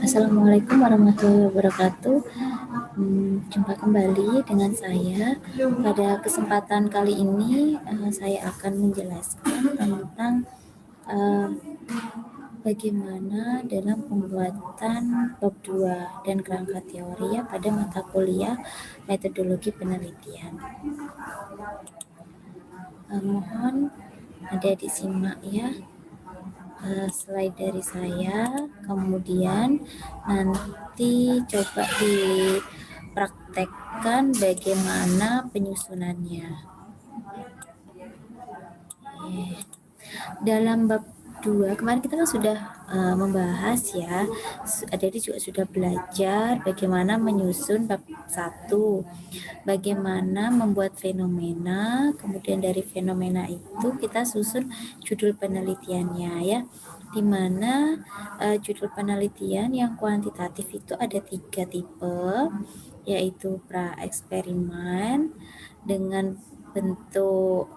Assalamualaikum warahmatullahi wabarakatuh. Jumpa kembali dengan saya. Pada kesempatan kali ini saya akan menjelaskan tentang bagaimana dalam pembuatan bab 2 dan kerangka teori ya pada mata kuliah metodologi penelitian. Mohon ada disimak ya slide dari saya, kemudian nanti coba dipraktekkan bagaimana penyusunannya. Dalam bab 2 kemarin kita kan sudah membahas ya, Adik juga sudah belajar bagaimana menyusun bab 1, bagaimana membuat fenomena, kemudian dari fenomena itu kita susun judul penelitiannya ya, di mana judul penelitian yang kuantitatif itu ada 3 tipe, yaitu pra-eksperimen dengan bentuk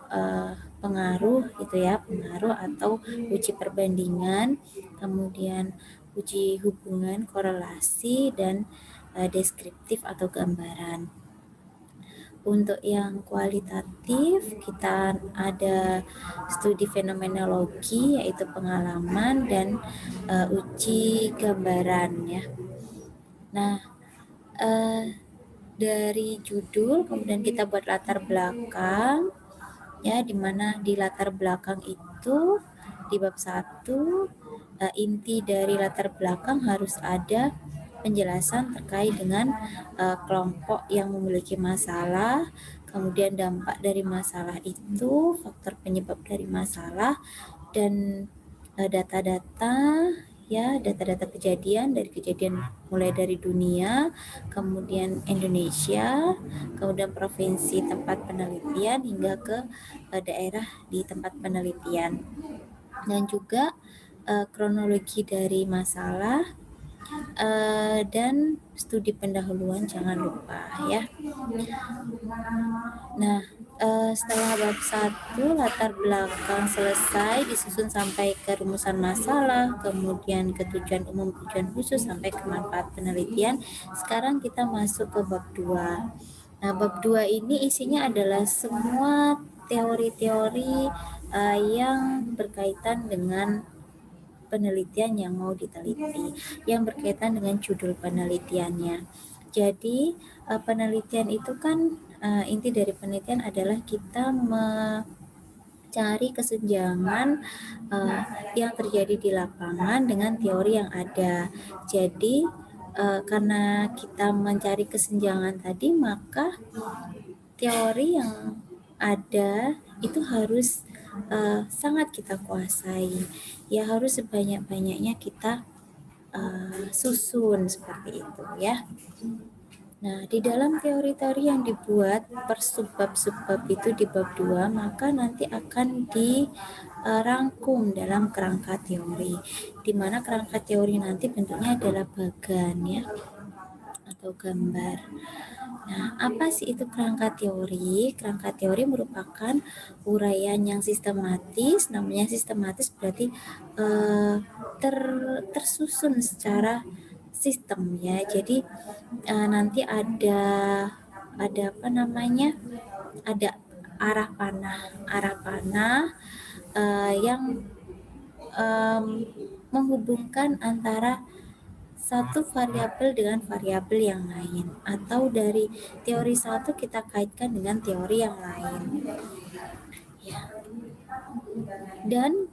pengaruh gitu ya, pengaruh atau uji perbandingan, kemudian uji hubungan, korelasi, dan deskriptif atau gambaran. Untuk yang kualitatif kita ada studi fenomenologi yaitu pengalaman dan uji gambaran ya. Nah, dari judul kemudian kita buat latar belakang ya, dimana di latar belakang itu di bab 1 inti dari latar belakang harus ada penjelasan terkait dengan kelompok yang memiliki masalah, kemudian dampak dari masalah itu, faktor penyebab dari masalah, dan data-data ya, data-data kejadian mulai dari dunia, kemudian Indonesia, kemudian provinsi tempat penelitian hingga ke daerah di tempat penelitian, dan juga kronologi dari masalah dan studi pendahuluan jangan lupa ya. Nah, setelah bab 1 latar belakang selesai, disusun sampai ke rumusan masalah, kemudian ke tujuan umum, tujuan khusus, sampai ke manfaat penelitian. Sekarang kita masuk ke bab 2. Nah, bab 2 ini isinya adalah semua teori-teori yang berkaitan dengan penelitian yang mau diteliti, yang berkaitan dengan judul penelitiannya. Jadi penelitian itu kan inti dari penelitian adalah kita mencari kesenjangan yang terjadi di lapangan dengan teori yang ada. Jadi karena kita mencari kesenjangan tadi, maka teori yang ada itu harus sangat kita kuasai ya, harus sebanyak-banyaknya kita susun seperti itu ya. Nah, di dalam teori-teori yang dibuat per subbab-subbab itu di bab 2, maka nanti akan dirangkum dalam kerangka teori, di mana kerangka teori nanti bentuknya adalah bagan ya, atau gambar. Nah, apa sih itu kerangka teori? Kerangka teori merupakan uraian yang sistematis. Namanya sistematis berarti tersusun secara sistem ya. Jadi nanti ada apa namanya? Ada arah panah yang menghubungkan antara satu variabel dengan variabel yang lain, atau dari teori satu kita kaitkan dengan teori yang lain ya. Dan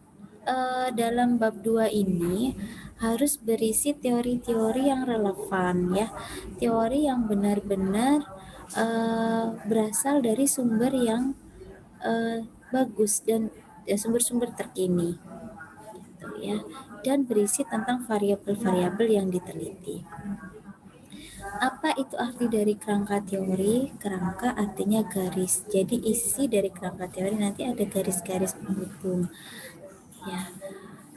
dalam bab 2 ini harus berisi teori-teori yang relevan ya, teori yang benar-benar berasal dari sumber yang bagus dan sumber-sumber terkini gitu ya, dan berisi tentang variabel-variabel yang diteliti. Apa itu arti dari kerangka teori? Kerangka artinya garis. Jadi isi dari kerangka teori nanti ada garis-garis penghubung. Ya.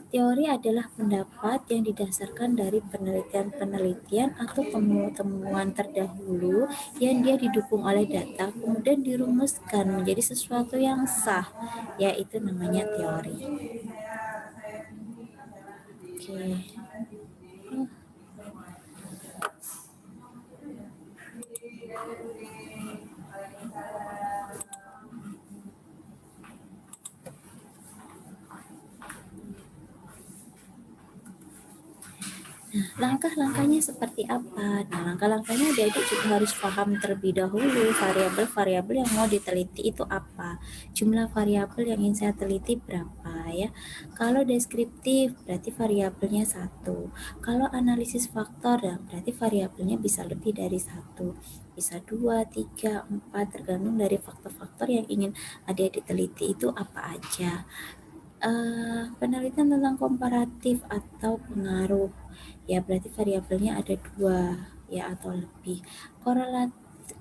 Teori adalah pendapat yang didasarkan dari penelitian-penelitian atau temuan terdahulu yang dia didukung oleh data, kemudian dirumuskan menjadi sesuatu yang sah, yaitu namanya teori. Oke. Langkah-langkahnya seperti apa? Nah, langkah-langkahnya adik-adik juga harus paham terlebih dahulu variabel-variabel yang mau diteliti itu apa. Jumlah variabel yang ingin saya teliti berapa ya. Kalau deskriptif berarti variabelnya 1. Kalau analisis faktor ya berarti variabelnya bisa lebih dari 1. Bisa 2, 3, 4 tergantung dari faktor-faktor yang ingin adik-adik teliti itu apa aja. Penelitian tentang komparatif atau pengaruh ya berarti variabelnya ada 2 ya atau lebih.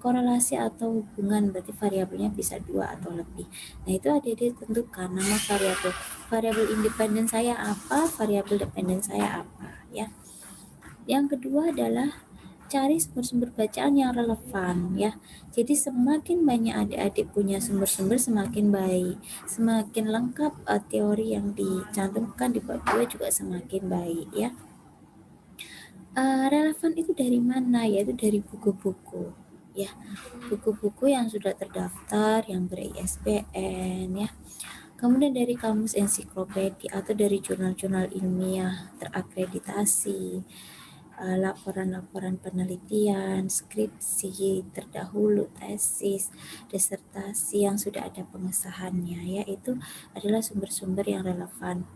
Korelasi atau hubungan berarti variabelnya bisa 2 atau lebih. Nah itu adik-adik tentukan nama variabel independen saya apa, variabel dependen saya apa ya. Yang kedua adalah cari sumber-sumber bacaan yang relevan ya. Jadi semakin banyak adik-adik punya sumber-sumber semakin baik, semakin lengkap teori yang dicantumkan di bab 2 juga semakin baik ya. Relevan itu dari mana? Yaitu dari buku-buku ya. Buku-buku yang sudah terdaftar, yang ber-ISBN ya. Kemudian dari kamus ensiklopedia atau dari jurnal-jurnal ilmiah terakreditasi, laporan-laporan penelitian, skripsi terdahulu, tesis, disertasi yang sudah ada pengesahannya, yaitu adalah sumber-sumber yang relevan.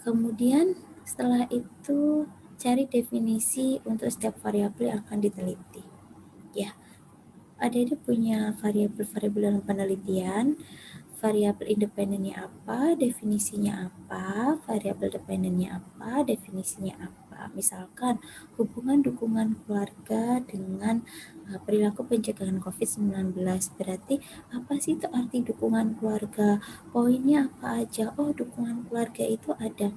Kemudian setelah itu cari definisi untuk setiap variabel yang akan diteliti. Ya, adik-adik punya variabel-variabel dalam penelitian. Variabel independennya apa, definisinya apa, variabel dependennya apa, definisinya apa. Misalkan hubungan dukungan keluarga dengan perilaku pencegahan COVID-19. Berarti apa sih itu arti dukungan keluarga? Poinnya apa aja? Oh, dukungan keluarga itu ada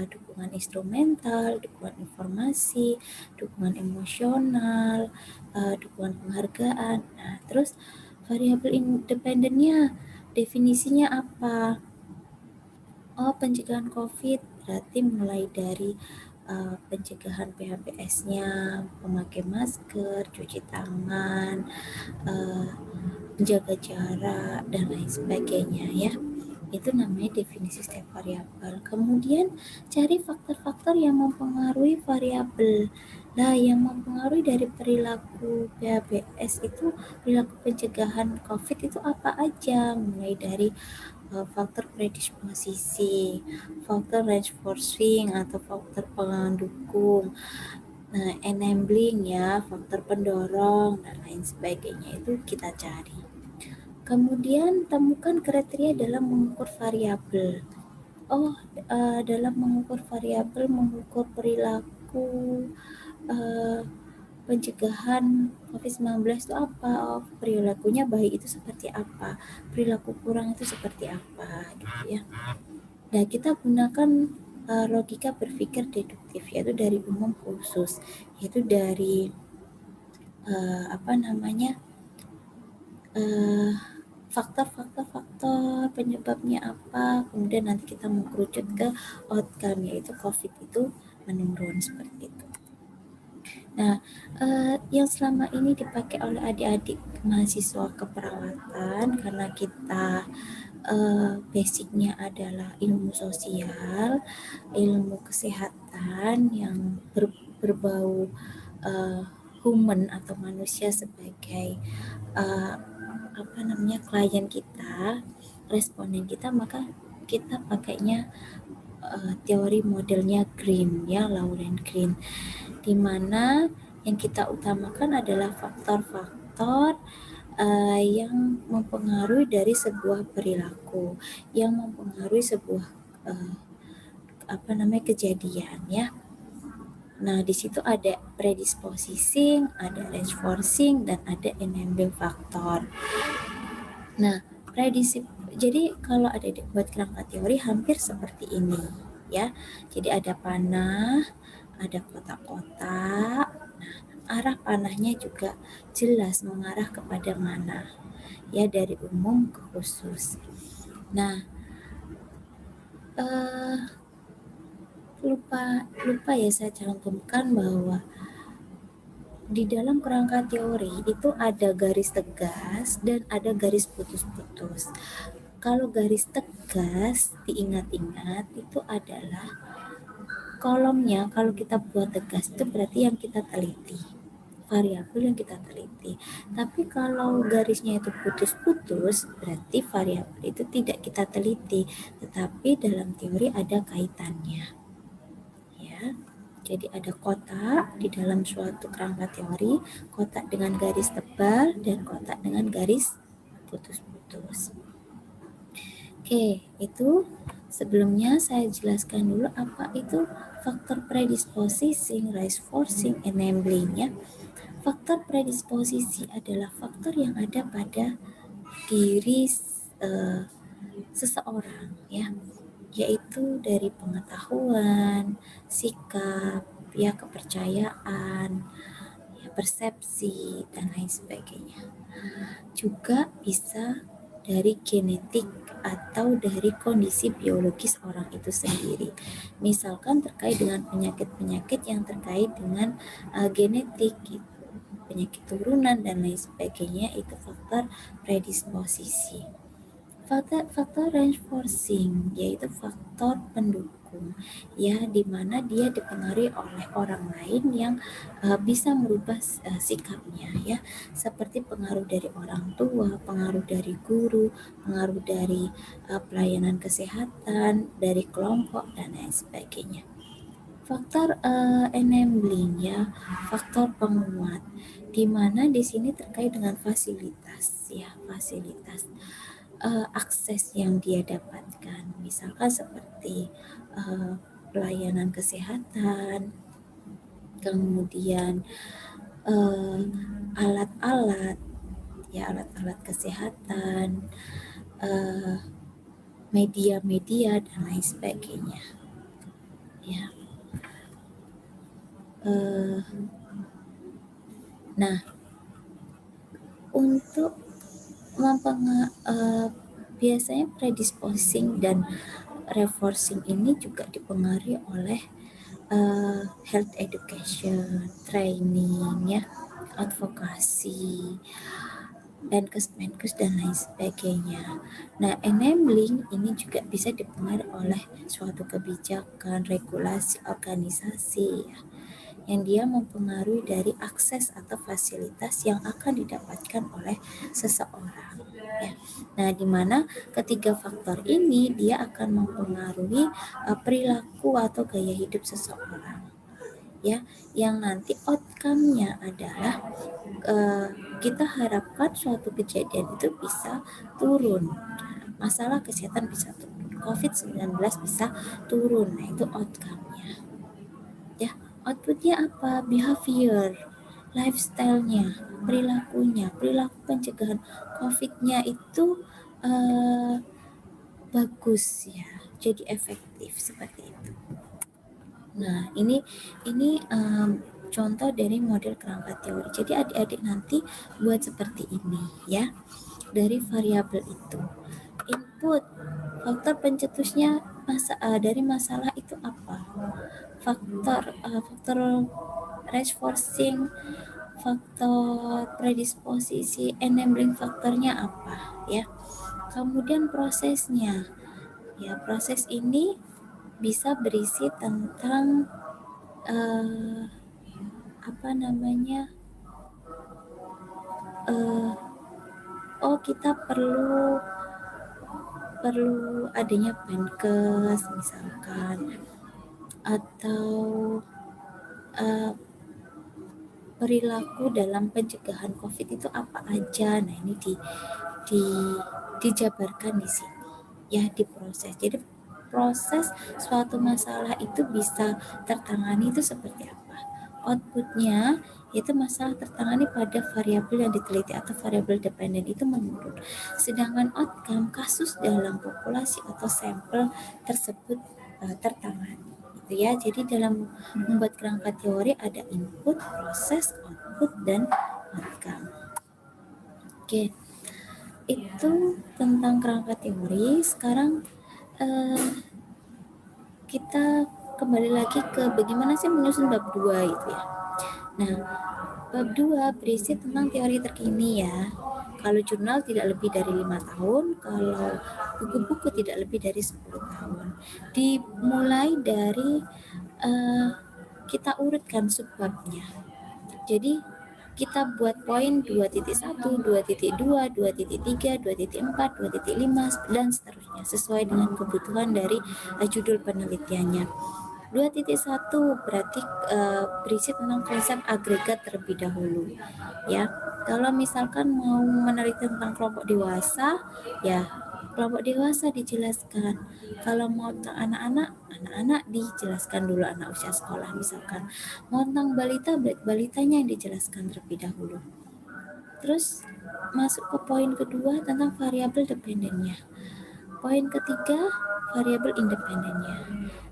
dukungan instrumental, dukungan informasi, dukungan emosional, dukungan penghargaan. Nah, terus variabel independennya definisinya apa? Oh, pencegahan COVID berarti mulai dari pencegahan PHBS-nya, memakai masker, cuci tangan, menjaga jarak, dan lain sebagainya ya. Itu namanya definisi setiap variabel. Kemudian cari faktor-faktor yang mempengaruhi variabel. Nah, yang mempengaruhi dari perilaku PHBS itu perilaku pencegahan COVID itu apa aja? Mulai dari faktor predisposisi, faktor reinforcing atau faktor pendukung, nah enabling ya, faktor pendorong dan lain sebagainya itu kita cari. Kemudian temukan kriteria dalam mengukur variabel. Oh, dalam mengukur variabel, mengukur perilaku pencegahan COVID-19 itu apa? Oh, perilakunya baik itu seperti apa? Perilaku kurang itu seperti apa? Gitu ya. Nah, kita gunakan logika berpikir deduktif, yaitu dari umum khusus, yaitu dari faktor penyebabnya apa, kemudian nanti kita mengkerucut ke outcome, yaitu COVID itu menurun seperti itu. Nah, yang selama ini dipakai oleh adik-adik mahasiswa keperawatan karena kita basicnya adalah ilmu sosial, ilmu kesehatan yang berbau human atau manusia sebagai klien kita, responden kita, maka kita pakainya teori modelnya Green ya, Lauren Green, di mana yang kita utamakan adalah faktor-faktor yang mempengaruhi dari sebuah perilaku, yang mempengaruhi sebuah kejadian ya. Nah, di situ ada predisposing, ada reinforcing, dan ada enabling faktor. Nah, jadi kalau ada buat kerangka teori hampir seperti ini ya. Jadi ada panah, ada kotak-kotak. Nah, arah panahnya juga jelas mengarah kepada mana. Ya, dari umum ke khusus. Nah, lupa ya saya cantumkan bahwa di dalam kerangka teori itu ada garis tegas dan ada garis putus-putus. Kalau garis tegas diingat-ingat itu adalah kolomnya kalau kita buat tegas itu berarti yang kita teliti, variabel yang kita teliti. Tapi kalau garisnya itu putus-putus berarti variabel itu tidak kita teliti, tetapi dalam teori ada kaitannya. Ya. Jadi ada kotak di dalam suatu kerangka teori, kotak dengan garis tebal dan kotak dengan garis putus-putus. Oke, itu sebelumnya saya jelaskan dulu apa itu faktor predisposing, reinforcing, enabling ya. Faktor predisposisi adalah faktor yang ada pada diri seseorang ya, yaitu dari pengetahuan, sikap, ya kepercayaan, ya persepsi dan lain sebagainya. Juga bisa dari genetik atau dari kondisi biologis orang itu sendiri. Misalkan terkait dengan penyakit-penyakit yang terkait dengan genetik gitu, penyakit turunan dan lain sebagainya, itu faktor predisposisi. Faktor reinforcing yaitu faktor pendukung ya, dimana dia dipengaruhi oleh orang lain yang bisa merubah sikapnya ya, seperti pengaruh dari orang tua, pengaruh dari guru, pengaruh dari pelayanan kesehatan, dari kelompok dan lain sebagainya. Faktor enabling ya, faktor penguat, di mana di sini terkait dengan fasilitas ya, fasilitas akses yang dia dapatkan, misalkan seperti pelayanan kesehatan, kemudian alat-alat ya, alat-alat kesehatan, media-media dan lain sebagainya ya. Nah, untuk biasanya predisposing dan reinforcing ini juga dipengaruhi oleh health education, training ya, advokasi, dan Kemenkus dan lain sebagainya. Nah, enabling ini juga bisa dipengaruhi oleh suatu kebijakan, regulasi, organisasi ya, yang dia mempengaruhi dari akses atau fasilitas yang akan didapatkan oleh seseorang ya. Nah, di mana ketiga faktor ini dia akan mempengaruhi perilaku atau gaya hidup seseorang ya, yang nanti outcome-nya adalah kita harapkan suatu kejadian itu bisa turun, masalah kesehatan bisa turun, COVID-19 bisa turun. Nah, itu outcome-nya ya. Outputnya apa? Behavior, lifestyle-nya, perilakunya, perilaku pencegahan COVID-nya itu bagus ya, jadi efektif seperti itu. Nah, ini contoh dari model kerangka teori. Jadi adik-adik nanti buat seperti ini ya. Dari variabel itu, input faktor pencetusnya dari masalah itu apa? Faktor reinforcing, faktor predisposisi, enabling faktornya apa ya? Kemudian prosesnya. Ya, proses ini bisa berisi tentang kita perlu adanya Menkes misalkan, atau perilaku dalam pencegahan COVID itu apa aja. Nah, ini dijabarkan di sini ya, diproses. Jadi proses suatu masalah itu bisa tertangani itu seperti apa? Outputnya yaitu masalah tertangani pada variabel yang diteliti atau variabel dependen itu menurun. Sedangkan outcome kasus dalam populasi atau sampel tersebut tertangani. Gitu ya. Jadi dalam membuat kerangka teori ada input, proses, output, dan outcome. Oke. Itu tentang kerangka teori. Sekarang kita kembali lagi ke bagaimana sih menyusun bab 2 itu ya. Nah, bab 2 berisi tentang teori terkini ya. Kalau jurnal tidak lebih dari 5 tahun, kalau buku-buku tidak lebih dari 10 tahun. Dimulai dari kita urutkan subbabnya. Jadi kita buat poin 2.1, 2.2, 2.3, 2.4, 2.5 dan seterusnya sesuai dengan kebutuhan dari judul penelitiannya. 2.1 berarti berisi tentang konsep agregat terlebih dahulu ya. Kalau misalkan mau meneliti tentang kelompok dewasa ya kelompok dewasa dijelaskan. Kalau mau tentang anak-anak dijelaskan dulu anak usia sekolah misalkan. Mau tentang balita, balitanya yang dijelaskan terlebih dahulu. Terus masuk ke poin kedua tentang variabel dependennya. Poin ketiga variabel independennya.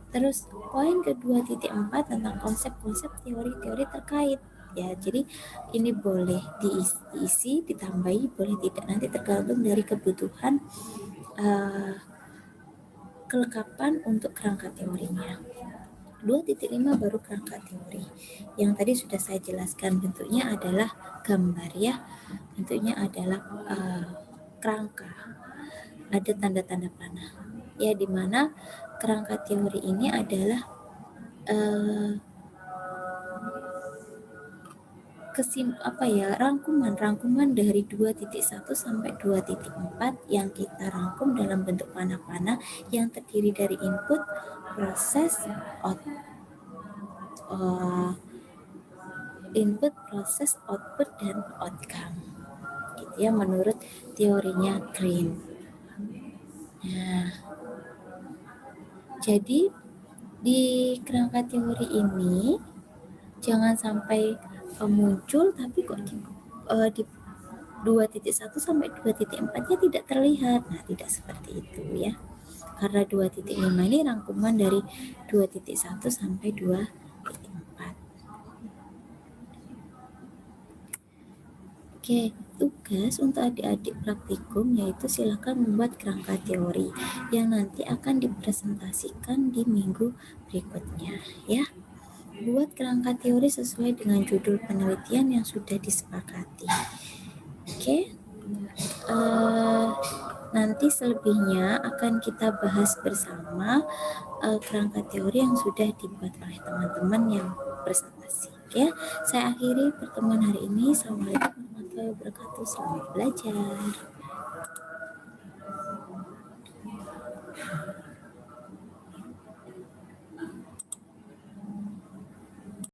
Terus poin kedua titik 4 tentang konsep-konsep teori-teori terkait. Ya, jadi ini boleh diisi, ditambahi, boleh tidak. Nanti tergantung dari kebutuhan kelengkapan untuk kerangka teorinya. 2.5 baru kerangka teori. Yang tadi sudah saya jelaskan bentuknya adalah gambar ya. Bentuknya adalah kerangka. Ada tanda-tanda panah. Ya, di mana kerangka teori ini adalah rangkuman dari 2.1 sampai 2.4 yang kita rangkum dalam bentuk panah-panah yang terdiri dari input, proses, output, dan outcome. Gitu ya menurut teorinya Green. Nah, jadi di kerangka teori ini jangan sampai muncul tapi kok di 2.1 sampai 2.4-nya tidak terlihat. Nah, tidak seperti itu ya. Karena 2.5 ini rangkuman dari 2.1 sampai 2.4. Oke, tugas untuk adik-adik praktikum yaitu silakan membuat kerangka teori yang nanti akan dipresentasikan di minggu berikutnya ya. Buat kerangka teori sesuai dengan judul penelitian yang sudah disepakati. Oke. Nanti selebihnya akan kita bahas bersama kerangka teori yang sudah dibuat oleh teman-teman yang presentasi. Oke, saya akhiri pertemuan hari ini. Assalamualaikum warahmatullahi wabarakatuh. Selamat belajar.